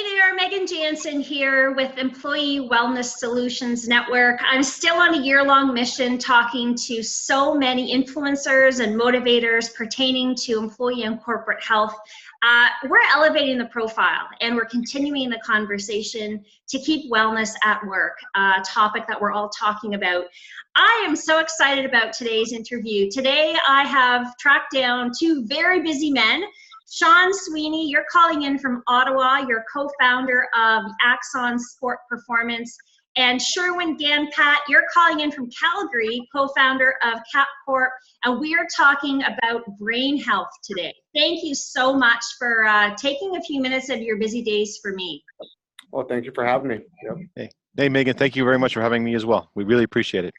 Hey there, Megan Jansen here with Employee Wellness Solutions Network. I'm still on a year-long mission talking to so many influencers and motivators pertaining to employee and corporate health. We're elevating the profile and we're continuing the conversation to keep wellness at work, a topic that we're all talking about. I am so excited about today's interview. Today I have tracked down two very busy men. Sweeney, you're calling in from Ottawa. You're co-founder of Axon Sport Performance. And Sherwin Ganpatt, you're calling in from Calgary, co-founder of CapCorp. And we are talking about brain health today. Thank you so much for taking a few minutes of your busy days for me. Well, thank you for having me. Yep. Hey, Megan, thank you very much for having me as well. We really appreciate it.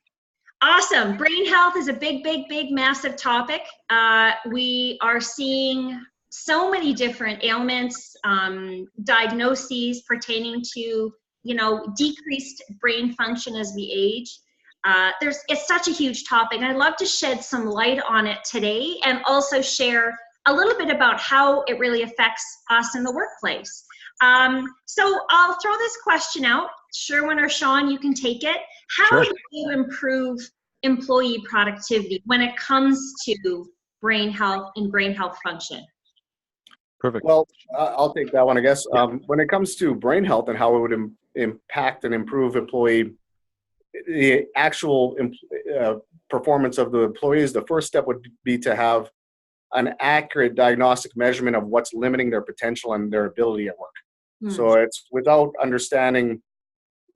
Awesome. Brain health is a big, massive topic. We are seeing so many different ailments, diagnoses pertaining to, decreased brain function as we age. It's such a huge topic, and I'd love to shed some light on it today and also share a little bit about how it really affects us in the workplace. So I'll throw this question out. Sherwin or Sean, you can take it. How do you improve employee productivity when it comes to brain health and brain health function? Perfect. Well, I'll take that one, I guess. When it comes to brain health and how it would impact and improve the actual performance of the employees, the first step would be to have an accurate diagnostic measurement of what's limiting their potential and their ability at work. So it's without understanding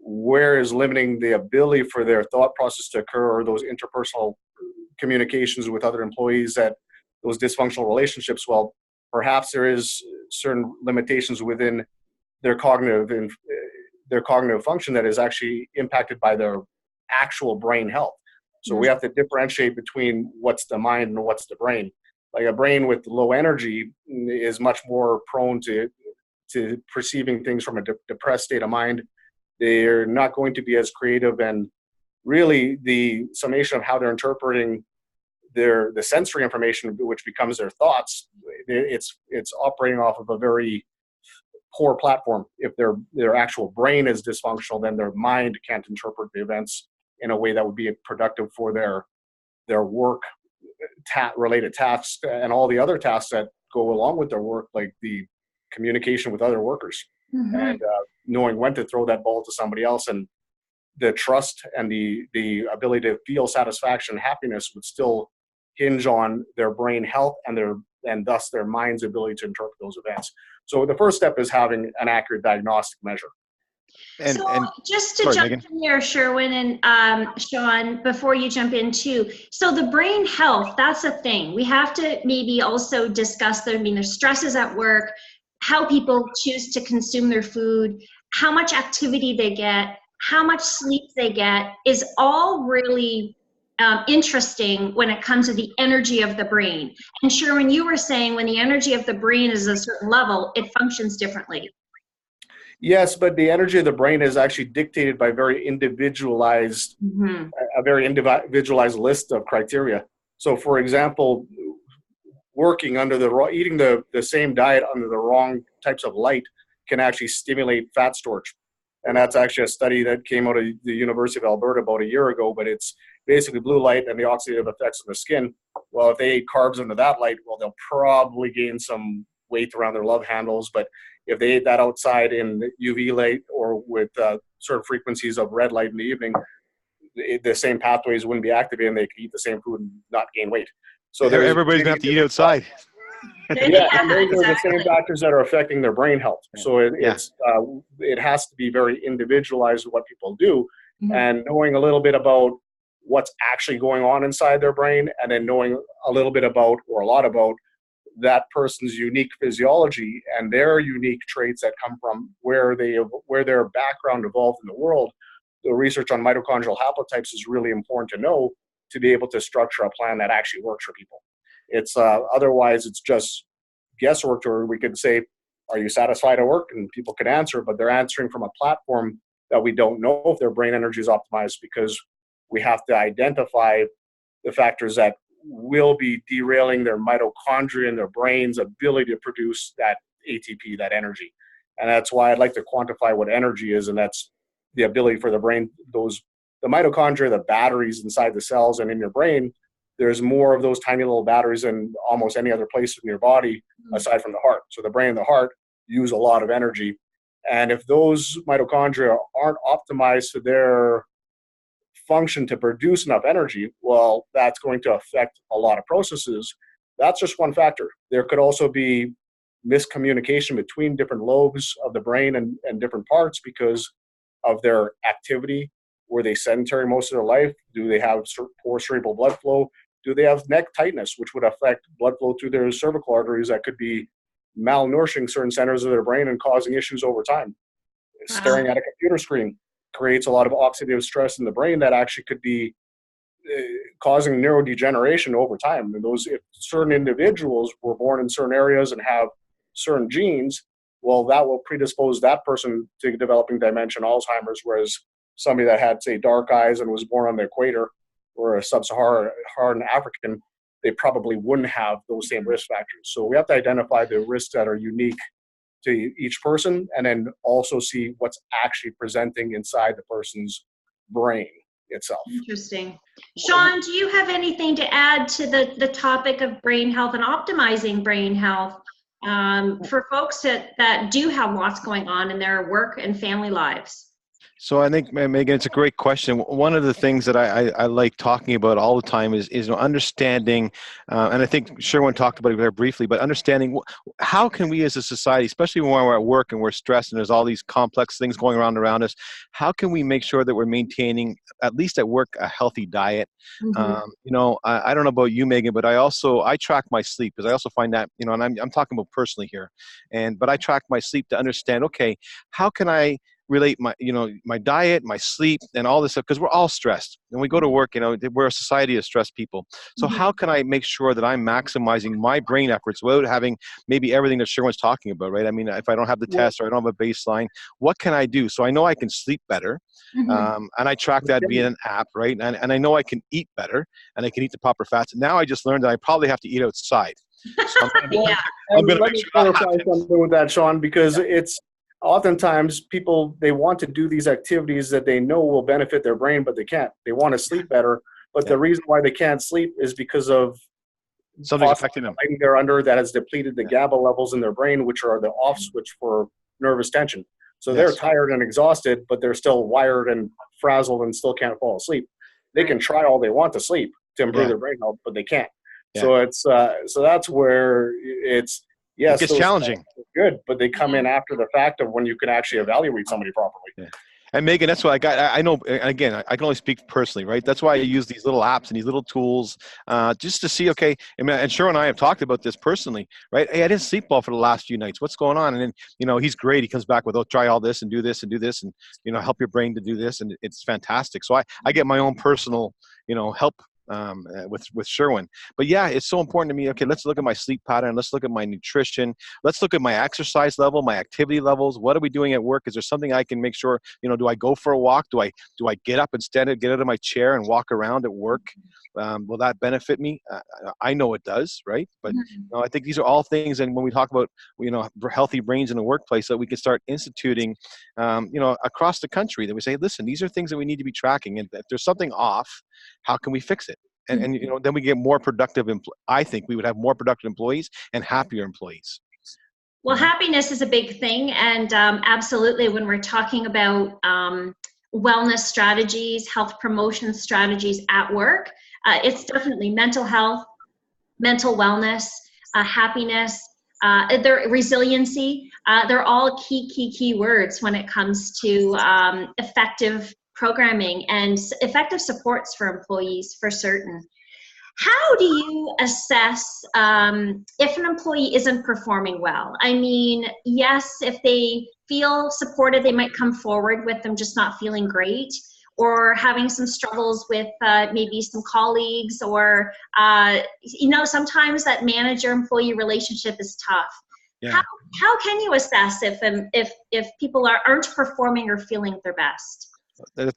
where is limiting the ability for their thought process to occur, or those interpersonal communications with other employees, that those dysfunctional relationships. Well, perhaps there is certain limitations within their cognitive function that is actually impacted by their actual brain health. So we have to differentiate between what's the mind and what's the brain. Like a brain with low energy is much more prone to perceiving things from a depressed state of mind. They're not going to be as creative, and really the summation of how they're interpreting the sensory information, which becomes their thoughts, it's operating off of a very poor platform. If their actual brain is dysfunctional, then their mind can't interpret the events in a way that would be productive for their work related tasks and all the other tasks that go along with their work, like the communication with other workers, and knowing when to throw that ball to somebody else, and the trust and the ability to feel satisfaction and happiness would still hinge on their brain health and thus their mind's ability to interpret those events. So the first step is having an accurate diagnostic measure. Just to jump in here, Sherwin and Sean, before you jump in too. So the brain health, that's a thing. We have to maybe also discuss the stresses at work, how people choose to consume their food, how much activity they get, how much sleep they get, is all really interesting when it comes to the energy of the brain. And Sherwin, you were saying when the energy of the brain is a certain level, it functions differently. Yes, but the energy of the brain is actually dictated by a very individualized list of criteria. So, for example, eating the same diet under the wrong types of light can actually stimulate fat storage. And that's actually a study that came out of the University of Alberta about a year ago, but it's basically blue light and the oxidative effects on the skin. Well, if they ate carbs under that light, well, they'll probably gain some weight around their love handles. But if they ate that outside in UV light or with certain frequencies of red light in the evening, the same pathways wouldn't be activated, and they could eat the same food and not gain weight. So everybody's going to have to eat outside. Yeah, and those are the same factors that are affecting their brain health. So it has to be very individualized what people do, and knowing a little bit about what's actually going on inside their brain, and then knowing a little bit about, or a lot about, that person's unique physiology and their unique traits that come from where their background evolved in the world. The research on mitochondrial haplotypes is really important to know, to be able to structure a plan that actually works for people. It's otherwise it's just guesswork, or we could say, are you satisfied at work? And people could answer, but they're answering from a platform that we don't know if their brain energy is optimized, because we have to identify the factors that will be derailing their mitochondria and their brain's ability to produce that ATP, that energy. And that's why I'd like to quantify what energy is, and that's the ability for the brain, the mitochondria, the batteries inside the cells and in your brain. There's more of those tiny little batteries than almost any other place in your body aside from the heart. So the brain and the heart use a lot of energy. And if those mitochondria aren't optimized to their function to produce enough energy, well, that's going to affect a lot of processes. That's just one factor. There could also be miscommunication between different lobes of the brain and different parts because of their activity. Were they sedentary most of their life? Do they have poor cerebral blood flow? Do they have neck tightness, which would affect blood flow through their cervical arteries that could be malnourishing certain centers of their brain and causing issues over time? Wow. Staring at a computer screen creates a lot of oxidative stress in the brain that actually could be causing neurodegeneration over time. And if certain individuals were born in certain areas and have certain genes, well, that will predispose that person to developing dementia and Alzheimer's, whereas somebody that had, say, dark eyes and was born on the equator or a sub-Saharan African, they probably wouldn't have those same risk factors. So we have to identify the risks that are unique to each person and then also see what's actually presenting inside the person's brain itself. Interesting. Sean, do you have anything to add to the topic of brain health and optimizing brain health for folks that do have lots going on in their work and family lives? So I think, Megan, it's a great question. One of the things that I like talking about all the time is understanding, and I think Sherwin talked about it very briefly, but understanding how can we as a society, especially when we're at work and we're stressed and there's all these complex things going around us, how can we make sure that we're maintaining, at least at work, a healthy diet? Mm-hmm. I don't know about you, Megan, but I track my sleep because I also find that, and I'm talking about personally here, but I track my sleep to understand, okay, how can I relate my diet, my sleep, and all this stuff, because we're all stressed. And we go to work, we're a society of stressed people. So how can I make sure that I'm maximizing my brain efforts without having maybe everything that Sherwin's talking about, right? I mean, if I don't have the test or I don't have a baseline, what can I do? So I know I can sleep better, and I track that via an app, right? And I know I can eat better, and I can eat the proper fats. Now I just learned that I probably have to eat outside. So I'm going to make sure clarify something with that, Sean, because it's oftentimes people, they want to do these activities that they know will benefit their brain, but they can't. They want to sleep better, but the reason why they can't sleep is because of something affecting them. They're under that has depleted the GABA levels in their brain, which are the off switch for nervous tension. So they're tired and exhausted, but they're still wired and frazzled and still can't fall asleep. They can try all they want to sleep to improve their brain health, but they can't. So it's so that's where it's it gets challenging. Good, but they come in after the fact of when you can actually evaluate somebody properly. Yeah. And Megan, that's why I know, again, I can only speak personally, right? That's why I use these little apps and these little tools just to see, okay, and Sherwin and I have talked about this personally, right? Hey, I didn't sleep well for the last few nights. What's going on? And then, he's great. He comes back with, oh, try all this and do this and do this and, help your brain to do this. And it's fantastic. So I get my own personal, help with Sherwin. But yeah, it's so important to me. Okay, let's look at my sleep pattern. Let's look at my nutrition. Let's look at my exercise level, my activity levels. What are we doing at work? Is there something I can make sure, do I go for a walk? Do I get up instead of get out of my chair and walk around at work? Will that benefit me? I know it does, right? But I think these are all things. And when we talk about, healthy brains in the workplace, that we can start instituting, across the country, that we say, listen, these are things that we need to be tracking. And if there's something off, how can we fix it? And then we get more productive. I think we would have more productive employees and happier employees. Well, happiness is a big thing. And absolutely, when we're talking about wellness strategies, health promotion strategies at work, it's definitely mental health, mental wellness, happiness, their resiliency. They're all key words when it comes to effective programming and effective supports for employees, for certain. How do you assess if an employee isn't performing well? I mean, yes, if they feel supported, they might come forward with them just not feeling great, or having some struggles with maybe some colleagues, or sometimes that manager-employee relationship is tough. Yeah. How can you assess if people aren't performing or feeling their best?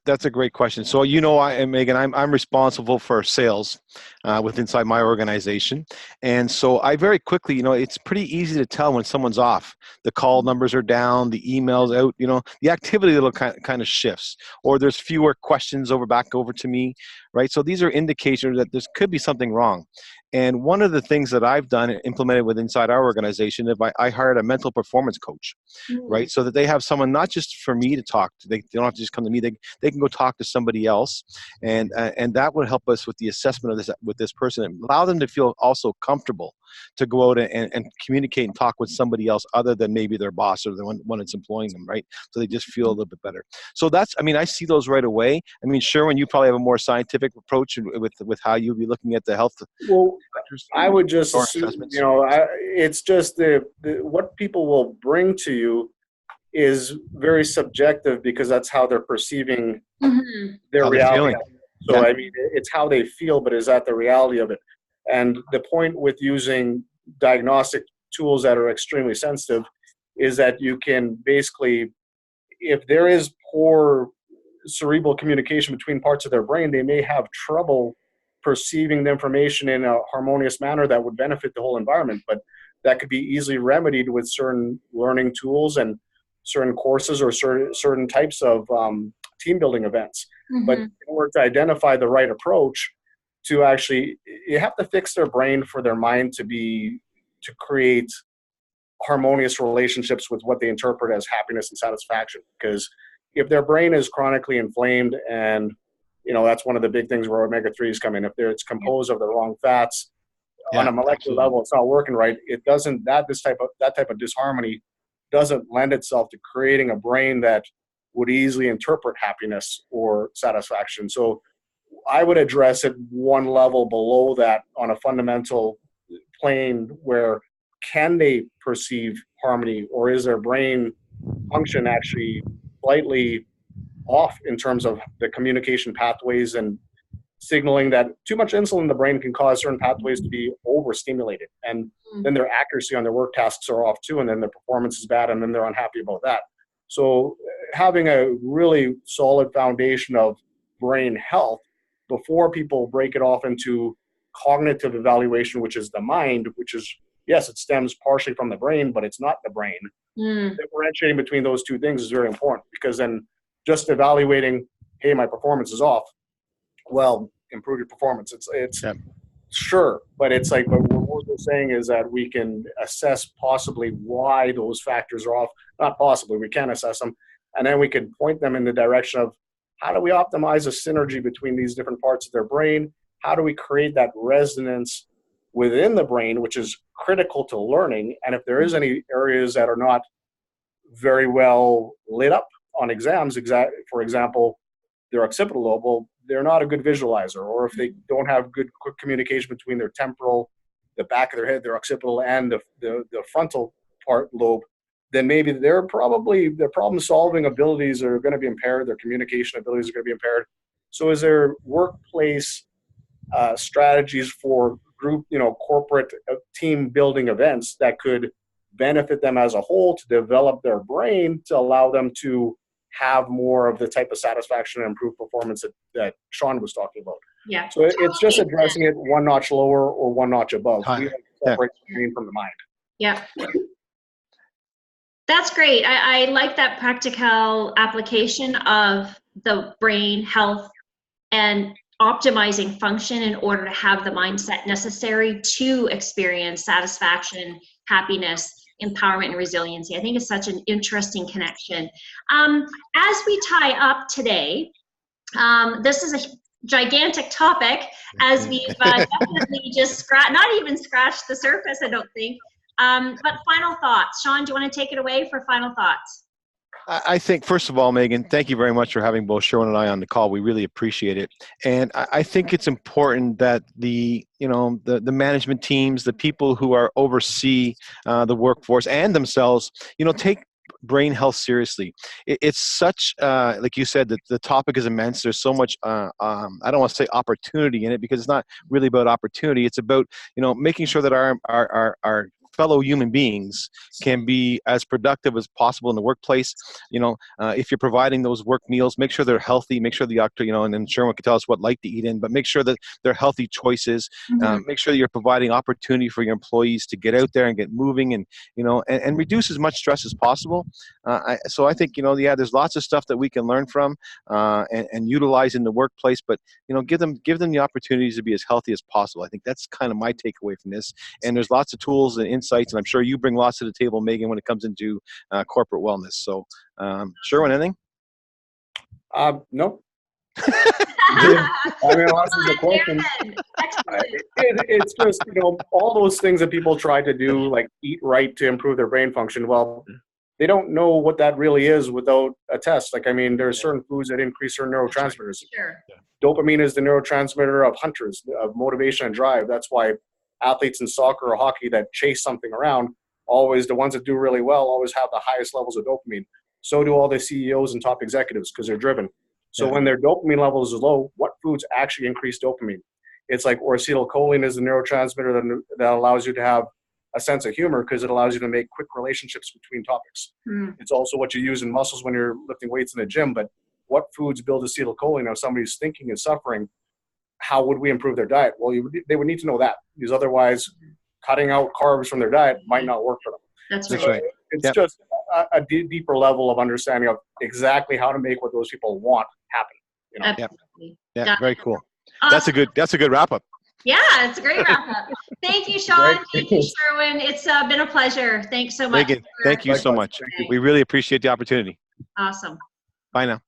That's a great question. So, Megan, I'm responsible for sales inside my organization. And so I very quickly, it's pretty easy to tell when someone's off. The call numbers are down, the emails out, the activity little kind of shifts, or there's fewer questions back over to me, right? So these are indicators that there could be something wrong. And one of the things that I've done and implemented inside our organization, I hired a mental performance coach, right? So that they have someone not just for me to talk to. They don't have to just come to me. They can go talk to somebody else, and that would help us with the assessment of this with this person, and allow them to feel also comfortable to go out and communicate and talk with somebody else other than maybe their boss or the one that's employing them, right? So they just feel a little bit better. So I see those right away. Sherwin, you probably have a more scientific approach with how you'll be looking at the health. Well, I would just assume, it's just what people will bring to you is very subjective, because that's how they're perceiving their reality. So, yeah. It's how they feel, but is that the reality of it? And the point with using diagnostic tools that are extremely sensitive is that you can basically, if there is poor cerebral communication between parts of their brain, they may have trouble perceiving the information in a harmonious manner that would benefit the whole environment. But that could be easily remedied with certain learning tools and certain courses or certain types of team building events. But in order to identify the right approach, you have to fix their brain for their mind to create harmonious relationships with what they interpret as happiness and satisfaction. Because if their brain is chronically inflamed, and that's one of the big things where omega-3s come in, if it's composed of the wrong fats, on a molecular level, it's not working right. That type of disharmony doesn't lend itself to creating a brain that would easily interpret happiness or satisfaction. So I would address it one level below that on a fundamental plane, where can they perceive harmony, or is their brain function actually slightly off in terms of the communication pathways and signaling that too much insulin in the brain can cause certain pathways to be overstimulated, and then their accuracy on their work tasks are off too, and then their performance is bad, and then they're unhappy about that. So having a really solid foundation of brain health before people break it off into cognitive evaluation, which is the mind, which is, yes, it stems partially from the brain, but it's not the brain. Differentiating between those two things is very important, because then just evaluating, hey, my performance is off, well, improve your performance. It's sure, but it's like what we're saying is that we can assess possibly why those factors are off. Not possibly, we can assess them, and then we can point them in the direction of how do we optimize a synergy between these different parts of their brain? How do we create that resonance within the brain, which is critical to learning? And if there is any areas that are not very well lit up on exams, for example, their occipital lobe, well, they're not a good visualizer. Or if they don't have good quick communication between their temporal, the back of their head, their occipital, and the frontal lobe, then maybe their problem-solving abilities are going to be impaired. Their communication abilities are going to be impaired. So is there workplace strategies for group, corporate team building events that could benefit them as a whole to develop their brain to allow them to have more of the type of satisfaction and improved performance that Sean was talking about? Yeah. So it's just addressing it one notch lower or one notch above. We have to separate the brain from the mind. Yeah. That's great. I like that practical application of the brain health and optimizing function in order to have the mindset necessary to experience satisfaction, happiness, empowerment, and resiliency. I think it's such an interesting connection. As we tie up today, this is a gigantic topic, as we've definitely just not even scratched the surface, I don't think. But final thoughts. Sean, do you want to take it away for final thoughts? I think, first of all, Megan, thank you very much for having both Sherwin and I on the call. We really appreciate it. And I think it's important that the management teams, the people who oversee the workforce and themselves, take brain health seriously. It's such, like you said, that the topic is immense. There's so much, I don't want to say opportunity in it, because it's not really about opportunity. It's about, making sure that our fellow human beings can be as productive as possible in the workplace. If you're providing those work meals, make sure they're healthy, make sure the doctor, and then Sherwin can tell us what light to eat in, but make sure that they're healthy choices. Make sure that you're providing opportunity for your employees to get out there and get moving and reduce as much stress as possible. So I think, there's lots of stuff that we can learn from and utilize in the workplace, but, give them the opportunities to be as healthy as possible. I think that's kind of my takeaway from this. And there's lots of tools and insights, and I'm sure you bring lots to the table, Megan, when it comes into corporate wellness. So, Sherwin, anything? No. Unless there's a question. It's just, all those things that people try to do, like eat right to improve their brain function. Well, they don't know what that really is without a test. There are certain foods that increase certain neurotransmitters. Sure. Dopamine is the neurotransmitter of hunters, of motivation and drive. That's why athletes in soccer or hockey that chase something around, always the ones that do really well, always have the highest levels of dopamine. So do all the CEOs and top executives, because they're driven. So when their dopamine levels are low, what foods actually increase dopamine? It's like acetylcholine is the neurotransmitter that allows you to have a sense of humor, because it allows you to make quick relationships between topics. It's also what you use in muscles when you're lifting weights in the gym. But what foods build acetylcholine? Now, if somebody's thinking and suffering, how would we improve their diet? Well, they would need to know that, because otherwise cutting out carbs from their diet might not work for them. That's right. It's just a deeper level of understanding of exactly how to make what those people want happen. Absolutely. Yeah, very cool. Awesome. That's a good wrap up. Yeah, it's a great wrap up. Thank you, Sean. Thank you, Sherwin. It's been a pleasure. Thanks so much. Megan, thank you so much. We really appreciate the opportunity. Awesome. Bye now.